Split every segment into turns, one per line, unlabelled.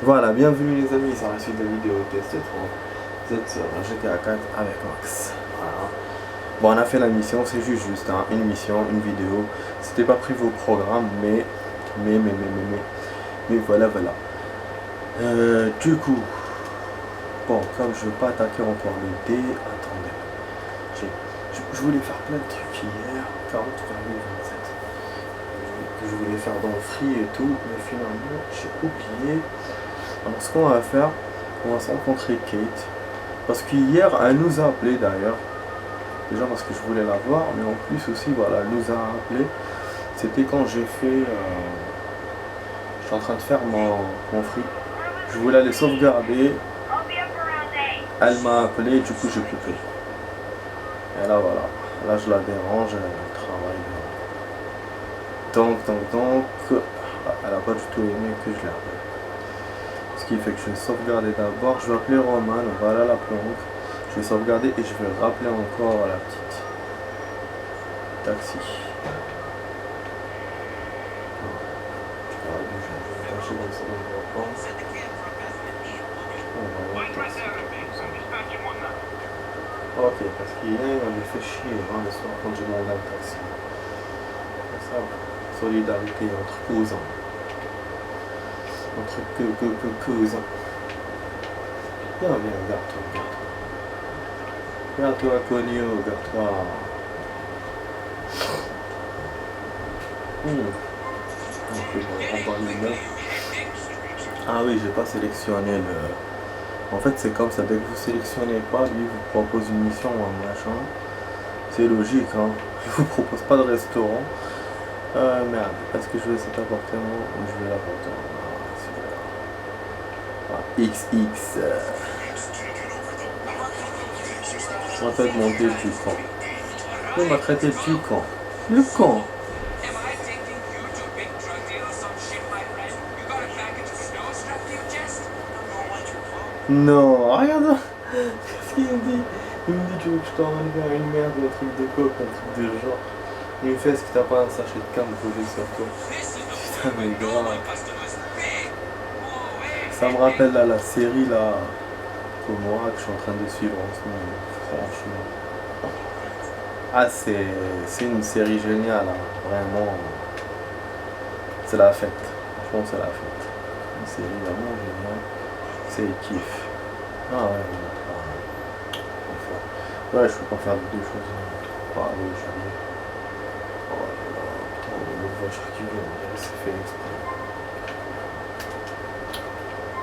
Voilà, bienvenue les amis sur la suite de la vidéo test 3. Vous êtes sur GTA 4 avec Max. Voilà. Bon, on a fait la mission, c'est juste hein, une mission, une vidéo. C'était pas prévu au programme, mais voilà. Du coup, bon, comme je veux pas attaquer encore le dé, attendez. Je voulais faire plein de trucs hier, 40, 27. Je voulais faire dans le free et tout, mais finalement j'ai oublié. Alors ce qu'on va faire, on va se rencontrer Kate. Parce qu'hier, elle nous a appelé d'ailleurs. Déjà parce que je voulais la voir, mais en plus aussi, voilà, elle nous a appelé. C'était quand j'ai fait... je suis en train de faire mon free. Je voulais aller sauvegarder. Elle m'a appelé, du coup j'ai coupé. Et là voilà. Là je la dérange, elle travaille. Donc, elle n'a pas du tout aimé que je l'appelle. Ce qui fait que je vais sauvegarder d'abord. Je vais appeler Roman, voilà la planque. Je vais sauvegarder et je vais rappeler encore la petite. Taxi. Ok, parce qu'hier il m'avait fait chier hein, le soir quand j'ai demandé un taxi. C'est ça, solidarité entre cousins. Entre cousins. Viens, regarde-toi. Regarde-toi, Conio, regarde-toi. Ah oui, j'ai pas sélectionné le... En fait, c'est comme ça, dès que vous sélectionnez pas, lui vous propose une mission ou un machin. C'est logique, hein. Il vous propose pas de restaurant. Merde, est-ce que je vais cet appartement ou je vais l'appartement? XX. On va te demander du camp. On m'a traité du camp. Le camp. Non, regarde. Qu'est-ce qu'il me dit? Il me dit tu veux que je t'emmène vers une merde, un truc de coke, un truc de genre. Il me fait est-ce que t'as pas un sachet de cam posé sur toi? Putain mais grave. Ça me rappelle là, la série là, Komora que je suis en train de suivre en ce moment. Franchement. Ah c'est une série géniale, hein. Vraiment. C'est la fête. Franchement c'est la fête. Une série vraiment géniale. C'est kiff. Ah ouais, ouais, je peux pas faire deux choses. Pas aller jamais. Oh là là, putain, le voiture qui vient, c'est fait exprès.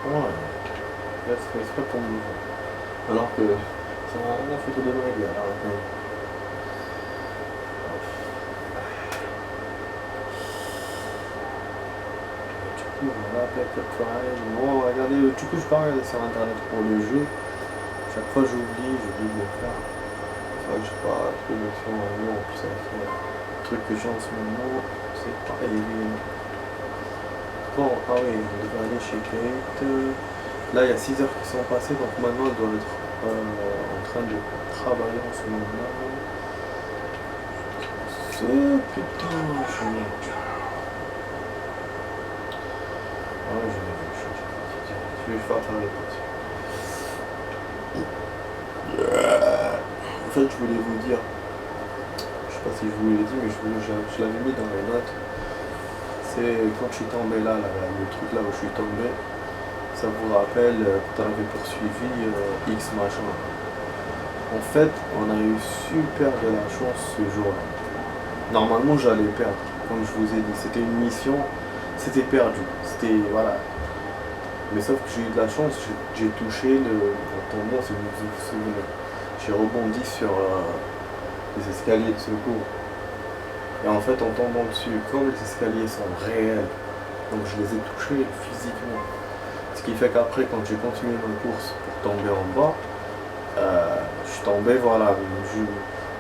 Ouais, c'est fait exprès pour me voir. Alors que ça n'a rien à foutre de ma gueule. Du coup, on va Paper Prime. Bon, regardez, du coup, je peux regarder sur internet pour le jeu. Chaque fois, j'oublie de le faire. C'est vrai que j'ai pas trop d'action en jeu. En plus, avec le truc que j'ai en ce moment, c'est pas évident. Bon, ah oui, on devrait aller chez Kate. Là, il y a 6 heures qui sont passées, donc maintenant, elle doit être en train de travailler en ce moment. Ce putain, je suis mort. Ah ouais, je vais faire ta réponse. En fait, je voulais vous dire, je sais pas si je vous l'ai dit, mais je l'avais mis dans les notes. C'est quand je suis tombé là, le truc là où je suis tombé, ça vous rappelle quand on avait poursuivi X machin. En fait, on a eu super de la chance ce jour-là. Normalement, j'allais perdre, comme je vous ai dit. C'était une mission, c'était perdu. C'était, voilà. Mais sauf que j'ai eu de la chance, j'ai touché en tombant, si vous vous souvenez. J'ai rebondi sur les escaliers de secours. Et en fait, en tombant dessus, comme les escaliers sont réels, donc je les ai touchés physiquement. Ce qui fait qu'après, quand j'ai continué ma course pour tomber en bas, je suis tombé, voilà,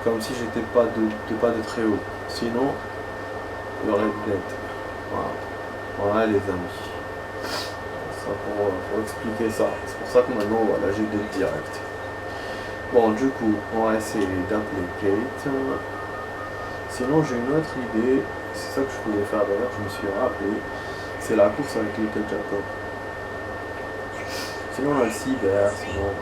comme si j'étais pas de très haut. Sinon, il y aurait peut-être. Voilà les amis. Ça pour expliquer ça. C'est pour ça que maintenant, voilà, j'ai des directs. Bon, du coup, on va essayer d'appeler Kate. Sinon, j'ai une autre idée. C'est ça que je voulais faire d'ailleurs, je me suis rappelé. C'est la course avec Little Jacob. Sinon on a le cyber, sinon...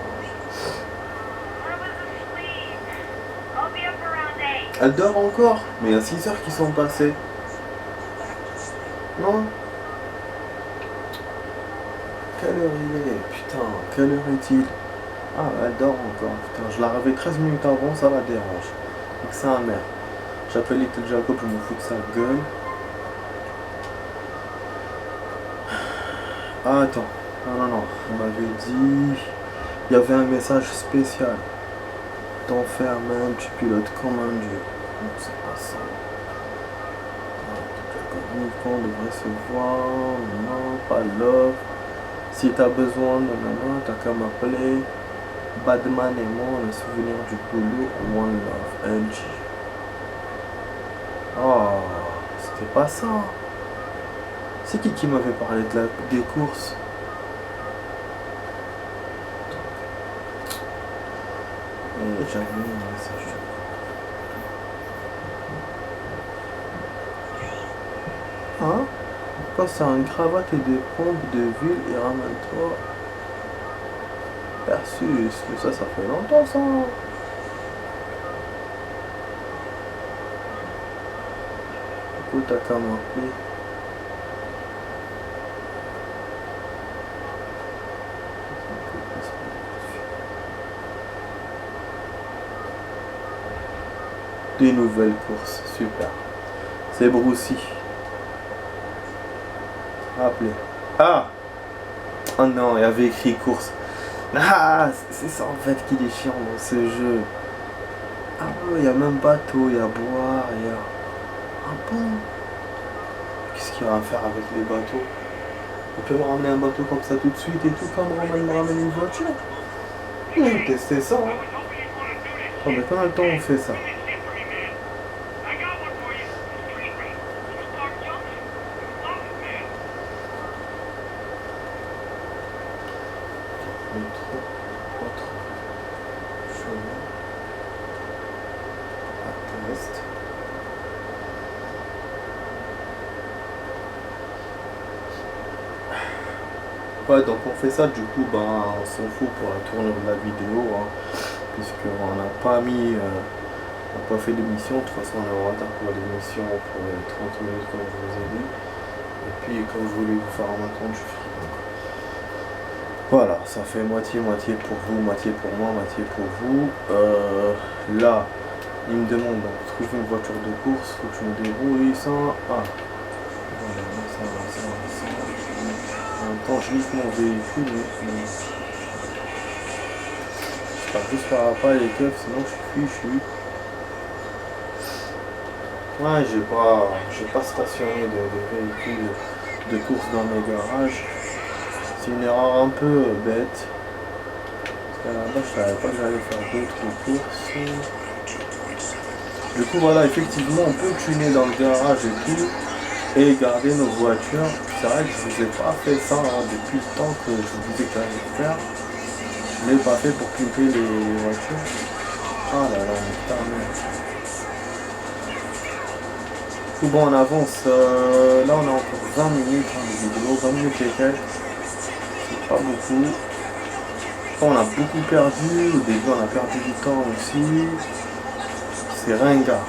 Elle dort encore, mais il y a 6 heures qui sont passées. Non. Quelle heure il est? Putain, quelle heure est-il? Ah, elle dort encore. Putain, je la réveille 13 minutes avant, ça la dérange. Donc c'est un merde. J'appelle Little Jacob pour me foutre sa gueule. Ah, attends. Non. On m'avait dit... Il y avait un message spécial. T'enfermes, tu pilotes comme un dieu. Donc c'est pas ça. On devrait se voir. Non, pas love. Si t'as besoin de maman, t'as qu'à m'appeler. Badman et moi, le souvenir du boulot. One love. NG. Oh, c'était pas ça. C'est qui m'avait parlé des courses? J'avais un message. Hein? Passe à une cravate et des pompes de ville et ramène-toi. Persus, mais ça fait longtemps ça. Écoute, t'as qu'à m'appeler. Des nouvelles courses, super. C'est Brucey. Appelez. Ah! Oh non, il y avait écrit course. Ah, c'est ça en fait qui est chiant dans ce jeu. Ah ouais, il y a même bateau, il y a boire, il y a... Ah bon? Qu'est-ce qu'il va faire avec les bateaux? On peut me ramener un bateau comme ça tout de suite et tout, comme Roman me ramène une voiture? On va tester ça, hein. Oh, mais combien de temps on fait ça? Ouais, donc on fait ça, du coup, on s'en fout pour la tournure de la vidéo, hein, puisqu'on n'a pas mis, on n'a pas fait d'émission. De toute façon, on est en retard pour l'émission pour les 30 minutes comme je vous ai dit. Et puis, comme je voulais vous faire en même temps, je suis donc. Voilà, ça fait moitié-moitié pour vous, moitié pour moi, moitié pour vous. Là, il me demande de trouver une voiture de course, faut que je me débrouille sans... Ah, voilà, ça. En même temps, je nique mon véhicule, mais j'espère juste faire pas les keufs, sinon je suis fichu. Ouais, j'ai pas stationné de véhicule de course dans mes garages. C'est une erreur un peu bête. Parce qu'à la base, je savais pas que j'allais faire d'autres courses. Du coup, voilà, effectivement, on peut tuner dans le garage et tout. Et garder nos voitures. C'est vrai que je vous ai pas fait ça depuis le temps que je vous disais que j'allais le faire. Je l'ai pas fait pour pimper les voitures. Ah là là, putain merde. Tout bon, on avance. Là on a encore 20 minutes de vidéo, 20 minutes et quelques. C'est pas beaucoup. On a beaucoup perdu. Au début on a perdu du temps aussi. C'est ringard.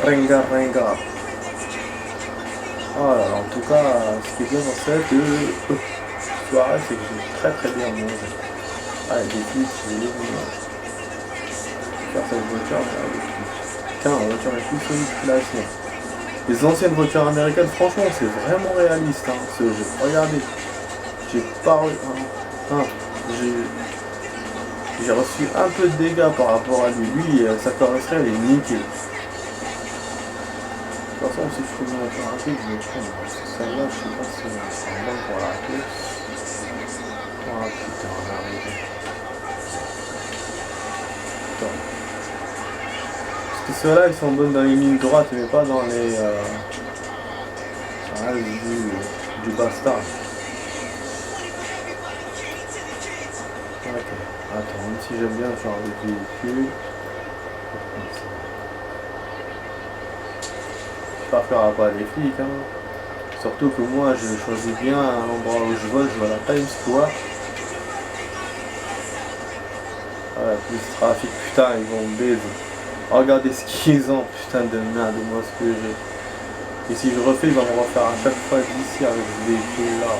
Ringard. Voilà, en tout cas, ce qui est bien dans cette soirée, c'est que j'ai très bien mangé. Ah, les filles, c'est les faire cette voiture, mais avec putain, la voiture est plus solide que la sienne. Les anciennes voitures américaines, franchement, c'est vraiment réaliste, hein, ce jeu. Regardez, j'ai parlé. J'ai reçu un peu de dégâts par rapport à lui. Lui, sa carrosserie, elle est nickel. De toute façon, si je trouve une voiture rapide, je vais prendre. Celle-là, je sais pas si c'est bon pour la course. Oh putain, on est arrivé. Putain. Parce que ceux-là, ils sont bons dans les lignes droites, mais pas dans les... du bastard. Ok, attends, même si j'aime bien ce genre de véhicule. J'espère qu'il n'y aura pas des flics, hein. Surtout que moi, je choisis bien l'endroit où je veux à la Times Square. Ouais, plus de trafic, putain, ils vont me baiser. Regardez ce qu'ils ont, putain de merde, moi ce que j'ai. Et si je refais, il va me refaire à chaque fois d'ici avec ce véhicule là.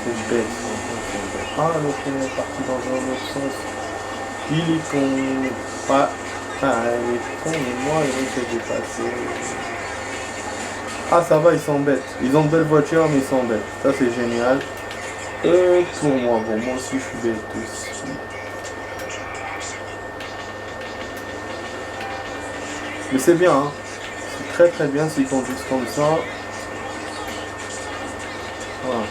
C'est une bête, c'est une bête. Ah, l'autre est parti dans un autre sens. Il est con. Ah, il est con, mais moi, il me fait dépasser. Ah, ça va, ils s'embêtent. Ils ont de belles voitures, mais ils s'embêtent. Ça, c'est génial. Pour moi, bon, moi aussi, je suis bête aussi. Mais c'est bien, hein. C'est très très bien s'ils conduisent comme ça. Voilà.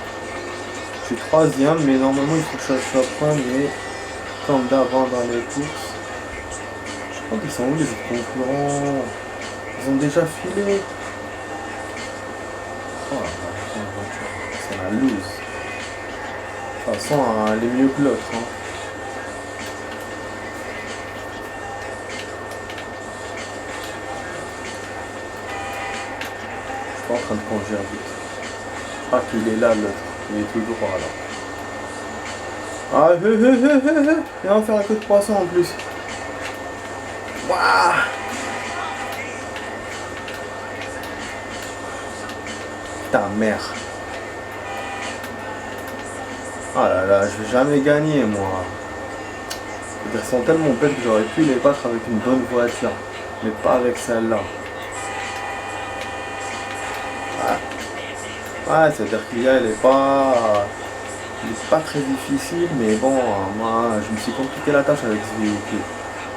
Je suis troisième, mais normalement il faut que je sois premier, comme d'avant dans les courses. Je crois qu'ils sont où les autres concurrents? Ils ont déjà filé. Oh, c'est la loose. De toute façon, elle est mieux que l'autre. Hein. Je suis pas en train de conduire vite. Je crois qu'il est là l'autre. Il est toujours là. Ah, il va me faire un coup de poisson en plus. Waouh. Ta mère. Ah là là, je vais jamais gagner moi. Ils sont tellement bêtes que j'aurais pu les battre avec une bonne voiture. Mais pas avec celle-là. Ouais, c'est-à-dire qu'il y a, il est pas très difficile, mais bon, moi, je me suis compliqué la tâche avec ce véhicule.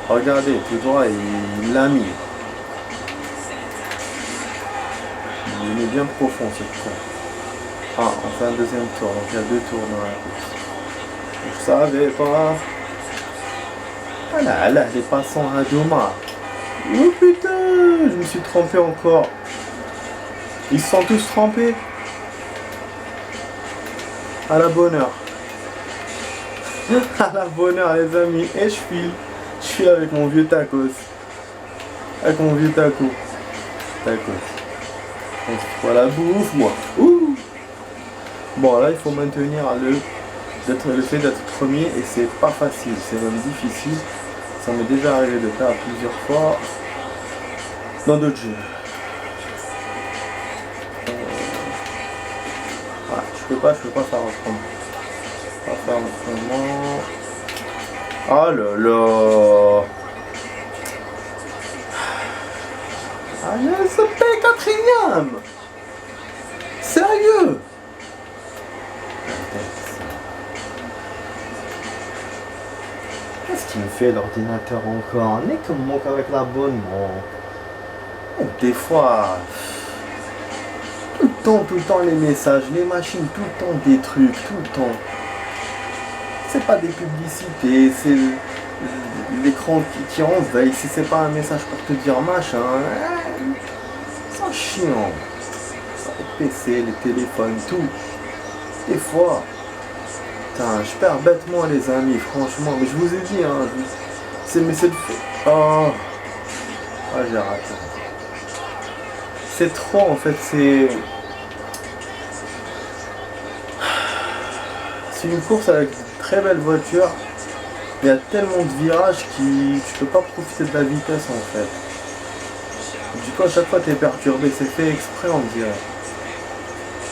Regardez, tout droit, il l'a mis. Il est bien profond, ce con. Ah, on fait un deuxième tour, donc il y a 2 tours dans la course. Je savais pas. Ah là, là, les passants à Doma. Oh putain, je me suis trompé encore. Ils se sont tous trompés. À la bonne heure. À la bonne heure les amis. Et je file avec mon vieux tacos. Avec mon vieux taco. Tacos. On se voit la bouffe moi. Ouh. Bon là il faut maintenir le fait d'être premier et c'est pas facile. C'est même difficile. Ça m'est déjà arrivé de faire plusieurs fois. Dans d'autres jeux. Je peux pas faire autrement. Pas faire autrement. Oh là là. Ah, je se paie 4ème. Sérieux. Qu'est-ce qu'il me fait l'ordinateur encore? On est comme moi avec l'abonnement. Des fois. Tout le temps les messages, les machines, tout le temps des trucs, tout le temps. C'est pas des publicités, c'est l'écran qui enveille, si c'est pas un message pour te dire machin, c'est chiant. Les PC, les téléphones, tout. Des fois, putain, je perds bêtement les amis, franchement, mais je vous ai dit, hein, mais c'est le fait. Oh, j'ai raté. C'est trop en fait, c'est une course avec de très belles voitures. Il y a tellement de virages qui tu peux pas profiter de la vitesse en fait. Du coup à chaque fois tu es perturbé, c'est fait exprès on dirait.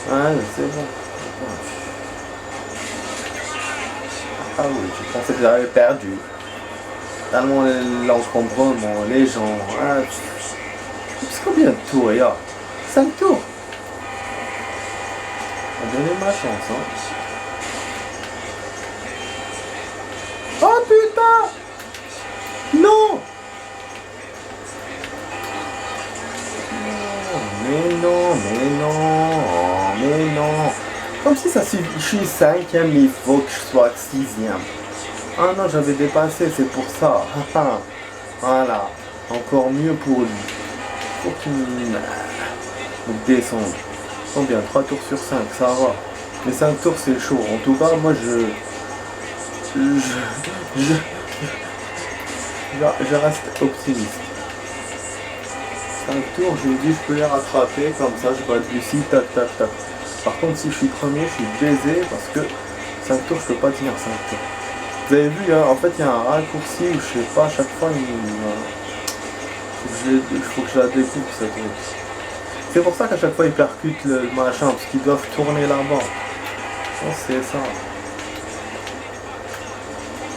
Ouais c'est bon. Ah oui, je pensais que j'avais perdu. Tellement l'encombrement, les gens. Ah, c'est combien de tours il y a? 5 tours. On va donner ma chance hein. Oh putain! Non! Mais non! Comme si ça suffit, je suis 5ème, il faut que je sois 6ème. Ah non, j'avais dépassé, c'est pour ça. Voilà, encore mieux pour lui. Faut qu'il me descende. Combien? 3 tours sur 5, ça va. Les 5 tours c'est chaud. En tout cas, moi je reste optimiste. 5 tours, je me dis je peux les rattraper, comme ça je balbutie, tac tac tac. Par contre si je suis premier, je suis baisé parce que 5 tours, je peux pas tenir 5 tours. Vous avez vu, hein, en fait il y a un raccourci où je sais pas, à chaque fois il faut que je la découpe cette route. C'est pour ça qu'à chaque fois ils percutent le machin, parce qu'ils doivent tourner là-bas. Oh, c'est ça.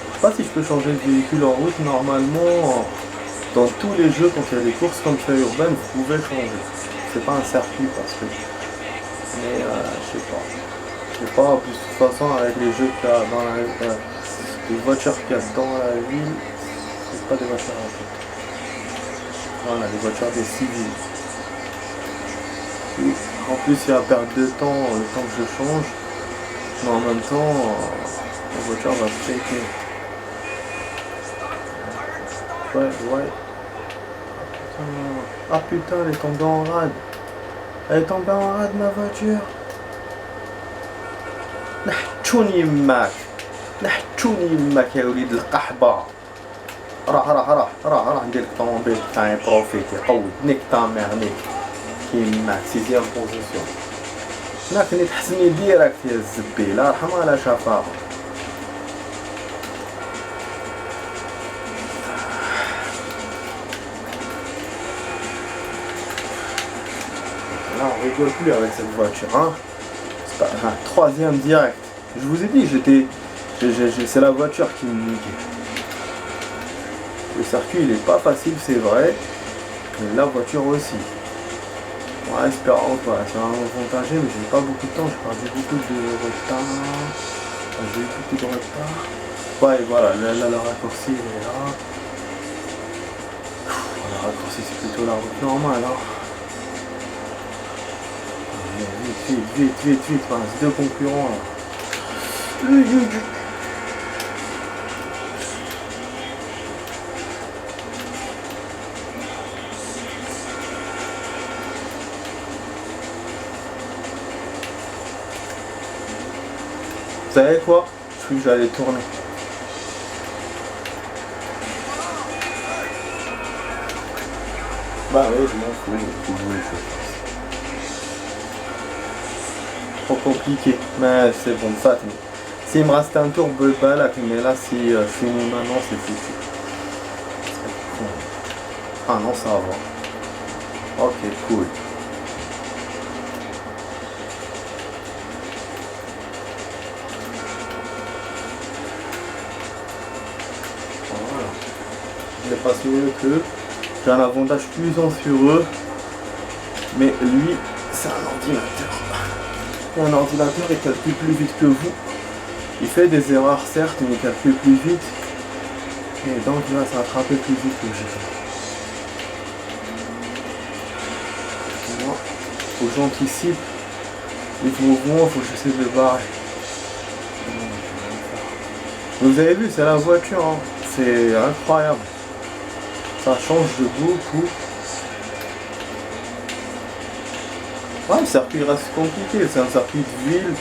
Je sais pas si je peux changer de véhicule en route, normalement dans tous les jeux quand il y a des courses comme ça urbaines, vous pouvez changer. C'est pas un circuit parce que. Mais je sais pas. Je sais pas, en plus de toute façon avec les jeux qu'il y a dans les voitures qu'il y a dans la ville, c'est pas des voitures rapides. Voilà, les voitures des civils. Et en plus il y a perte de temps, le temps que je change, mais en même temps la voiture va se péter. Ouais. Ah putain, elle est tombée en rade. Elle est tombée en rade ma voiture. نحتوني يماك نحتوني يماك يا وليد القحبة. راح ندير لك طوموبيل تاعي بروفيتي قوي نيك تا ميغ كيماك سيزيام بوزيسيون. لكن تحسني ديريكت يا الزبيلة رحمة على شفاها. Là on rigole plus avec cette voiture, hein. C'est pas un troisième direct. Je vous ai dit, c'est la voiture qui me niquait. Le circuit il est pas facile, c'est vrai, mais la voiture aussi. Ouais, espérons quoi, c'est un avantagé, mais j'ai pas beaucoup de temps, j'ai perdu beaucoup de retard. J'ai eu beaucoup de retard. Ouais, voilà, là le raccourci il est là. Le raccourci c'est plutôt la route normale, hein. Vite, enfin, c'est deux concurrents là. Vous savez quoi? Je suis que j'allais tourner. Bah oui, je m'en fous, je vous les choses. Trop compliqué, mais c'est bon, ça. S'il me reste un tour, balak, mais là, si je finis maintenant, c'est foutu. Ah non, ça va. Ok, cool. Voilà. Je les passe mieux qu'eux. J'ai un avantage plus sur eux. Mais lui, c'est un ordinateur. Un ordinateur, il calcule plus vite que vous. Il fait des erreurs certes, mais il calcule plus vite. Et donc il va se rattraper plus vite que j'ai. Moi, faut que j'anticipe. Il faut que j'essaie de le barrer. Vous avez vu, c'est la voiture, hein. C'est incroyable. Ça change de beaucoup. Ouais, le circuit reste compliqué, c'est un circuit de ville,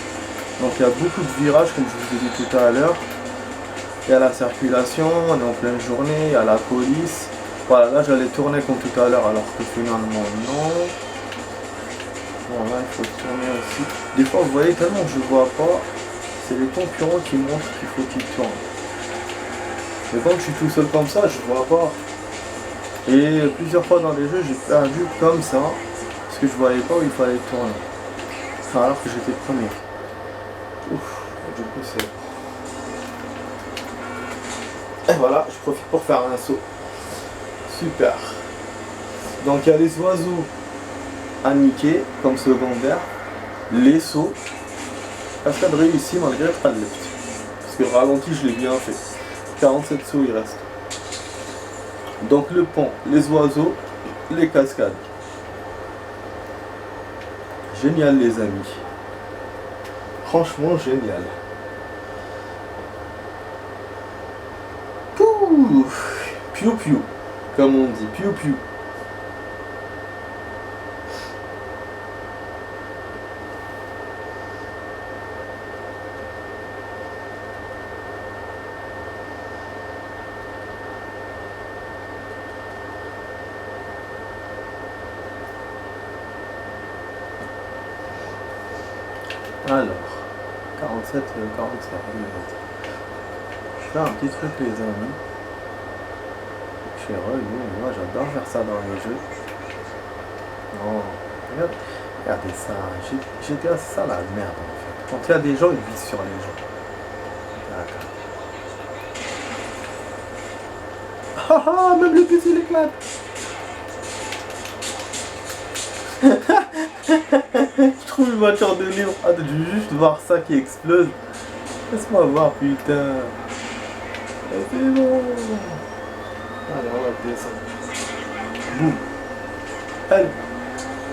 donc il y a beaucoup de virages comme je vous ai dit tout à l'heure. Il y a la circulation, on est en pleine journée, il y a la police. Voilà, là j'allais tourner comme tout à l'heure alors que finalement non. Bon là il faut tourner aussi. Des fois vous voyez tellement que je vois pas, c'est les concurrents qui montrent qu'il faut qu'ils tournent. Mais quand je suis tout seul comme ça, je vois pas. Et plusieurs fois dans les jeux j'ai perdu comme ça. Parce que je voyais pas où il fallait tourner. Enfin, alors que j'étais premier. Ouf, du coup c'est... Et voilà, je profite pour faire un saut. Super. Donc il y a les oiseaux à niquer comme secondaire. Les sauts. Cascade réussie malgré pas de lift. Parce que le ralenti je l'ai bien fait. 47 sauts il reste. Donc le pont, les oiseaux, les cascades. Génial les amis. Franchement génial. Pouf, piou piou, comme on dit, piou piou. Alors, 47, 47. Je fais un petit truc les amis. Je suis relou, moi j'adore faire ça dans les jeux. Non, regardez ça. GTA c'est ça la merde en fait. Quand il y a des gens, ils visent sur les gens. D'accord. Ah ah, même le bus il éclate. Je trouve une voiture de livre. Ah, je veux juste voir ça qui explose. Laisse-moi voir, putain. C'est bon. Allez, on va descendre. Boum. Allez.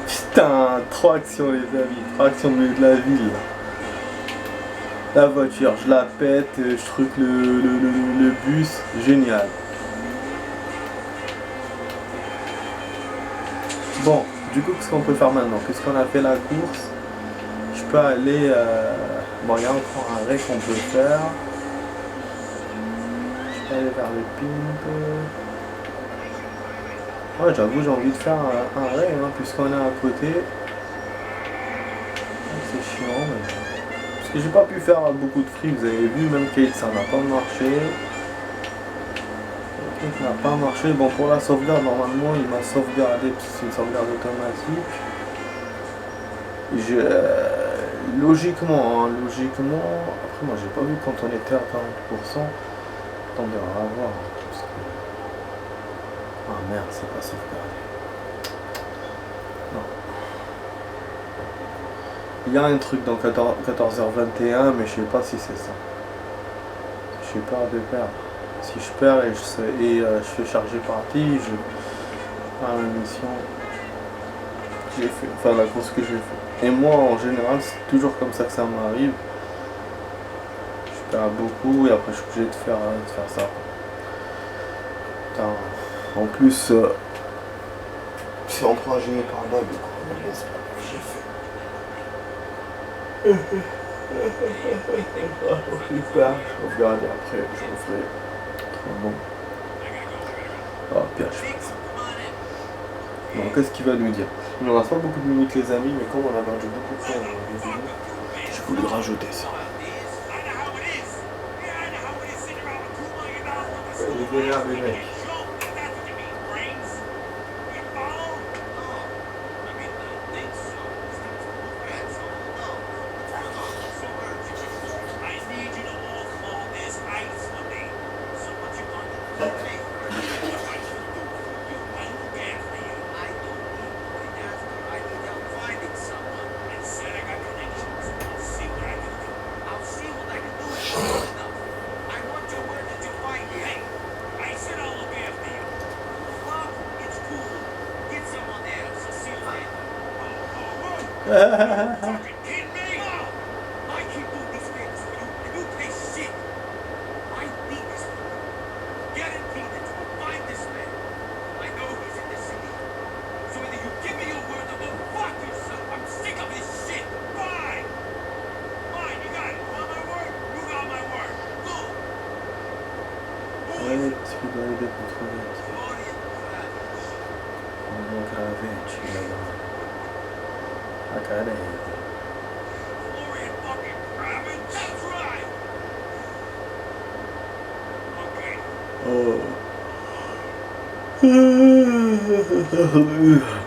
Putain, 3 actions les amis. 3 actions au milieu de la ville. La voiture, je la pète, je truc le bus. Génial. Bon, du coup, qu'est-ce qu'on peut faire maintenant? Puisqu'on a fait la course, je peux aller... Bon, il y a encore un arrêt qu'on peut faire. Je peux aller vers le pimp. Ouais, j'avoue, j'ai envie de faire un arrêt, hein, puisqu'on est à côté. C'est chiant, mais... Parce que j'ai pas pu faire beaucoup de free, vous avez vu, même Kate, ça n'a pas marché. Ça n'a pas marché. Bon, pour la sauvegarde, normalement, il m'a sauvegardé, parce que c'est une sauvegarde automatique. Logiquement, après moi j'ai pas vu quand on était à 40%. Attendez, on va voir. Parce que... Ah merde, c'est pas sauvegardé. Non. Il y a un truc dans 14h21, mais je sais pas si c'est ça. J'ai peur de perdre. Si je perds et je fais charger partie, je fais la mission que j'ai fait, enfin la course que j'ai fait. Et moi en général c'est toujours comme ça que ça m'arrive. Je perds beaucoup et après je suis obligé de faire ça. Putain. En plus c'est en 3G par là du coup. J'ai fait. Super, je vais regarder après, je referai. Bon. Ah, pire, je fais ça. Bon, qu'est-ce qu'il va nous dire? Il ne nous reste pas beaucoup de minutes, les amis, mais comme on a perdu beaucoup de temps dans la vidéo, j'ai voulu rajouter ça. Il est vénère, les mecs.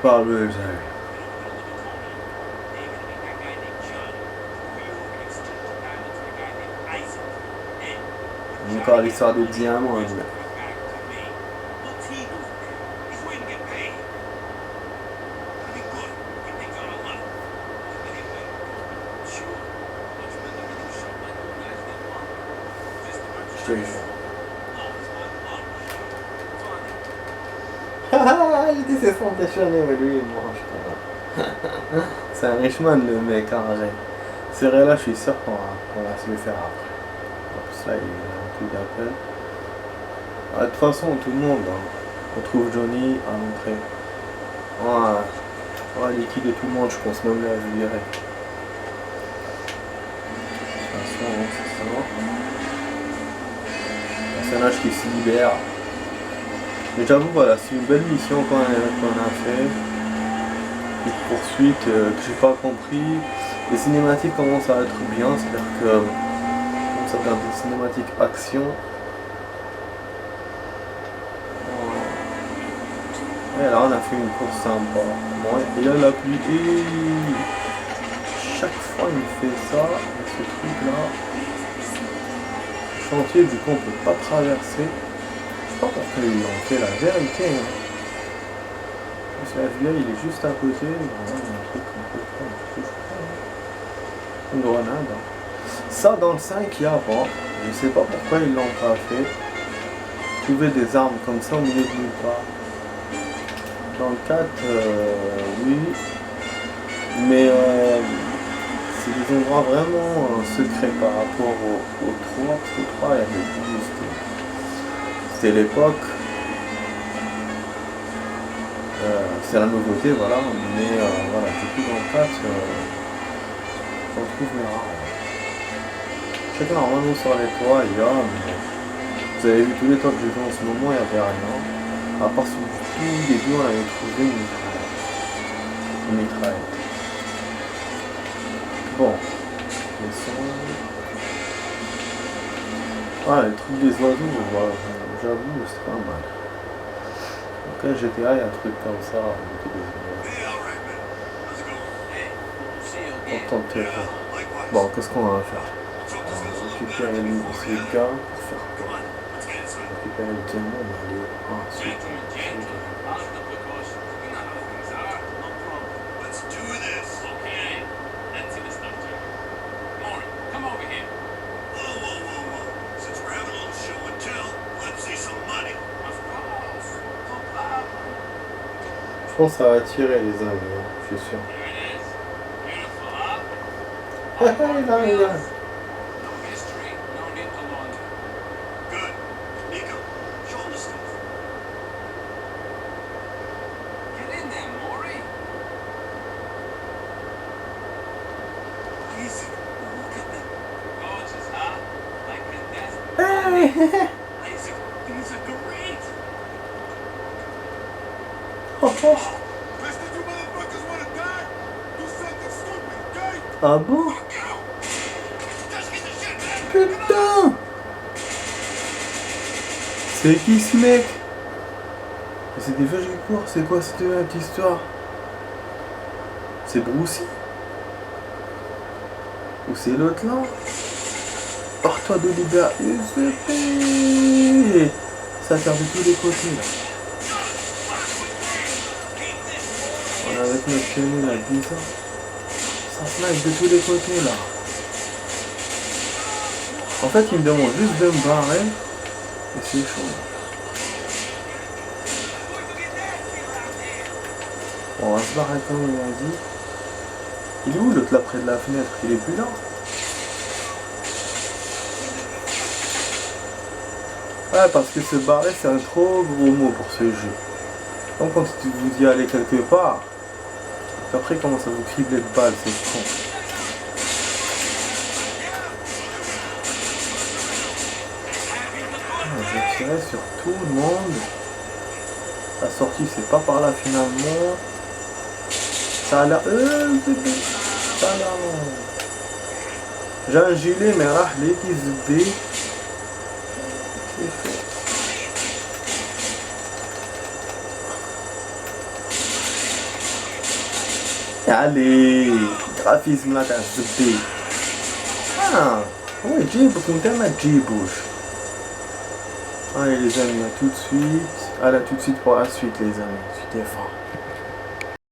Parle, encore l'histoire des diamants. Je te jure. Il dit c'est son déchaîné, mais lui il mange. C'est un Richman le mec en vrai. C'est vrai là, je suis sûr qu'on va se le faire après. En plus là, il a un coup d'appel. De toute façon, tout le monde, hein. On trouve Johnny à l'entrée. On va liquider tout le monde, je pense même la virer. De toute façon, c'est ça. Personnage qui se libère. Mais j'avoue, voilà, c'est une belle mission qu'on a fait. Une poursuite que j'ai pas compris. Les cinématiques commencent à être bien, c'est-à-dire que on commence à regarder des cinématiques action. Et là on a fait une course sympa. Bon, et là la pluie, et chaque fois il fait ça, et ce truc là. Le chantier du coup on peut pas traverser. Je sais pas pourquoi ils l'ont fait, la vérité. Hein. Parce que la FBI il est juste à côté. Voilà, il y a un truc qu'on peut prendre. Une grenade. Ça dans le 5 il y a avant. Je sais pas pourquoi ils l'ont pas fait. Trouver des armes comme ça au milieu de nulle part. Dans le 4, oui, mais c'est des endroits vraiment secrets par rapport au 3, parce que le 3, il y avait c'était l'époque, c'est la nouveauté, voilà, mais voilà, du coup dans le 4, on trouve les rares. Je sais que normalement sur les toits, il y a, mais vous avez vu tous les toits que j'ai vu en ce moment, il n'y avait rien. À part sur tout début, on avait trouvé une mitraille. Bon, les sons. Ah, le truc des oiseaux, j'avoue, c'est pas mal. Donc, GTA, il y a un truc comme ça. Autant de terreur. Bon, qu'est-ce qu'on va faire? On va récupérer ces gars pour faire quoi? Récupérer le diamant, on va aller. Ah, c'est je pense que ça va attirer les amis, hein, je suis sûr. Là. Ah bon? Putain! C'est qui ce mec? C'est des vaches qui courent, c'est quoi cette histoire? C'est Brucey? Ou c'est l'autre là? Pars-toi de liberté! Ça sert de tous les côtés là. On a avec notre canon là, bizarre. Ça snipe de tous les côtés là. En fait, il me demande juste de me barrer. Et c'est chaud. Bon, on va se barrer comme il a dit. Il est où l'autre là près de la fenêtre? Il est plus là. Ouais, parce que se barrer c'est un trop gros mot pour ce jeu. Donc quand tu vous y allez quelque part, après il commence à vous cribler de balles, c'est con. Je tirais sur tout le monde. La sortie c'est pas par là finalement. Ça a l'air... ça a l'air... J'ai un gilet mais rahlé qui se bat. C'est fait. Allez, graphisme là t'as zbé. Ah, ouais, جيبك انت ما تجيبوش. Allez les amis, à tout de suite. À la tout de suite pour la suite les amis. Tu défends.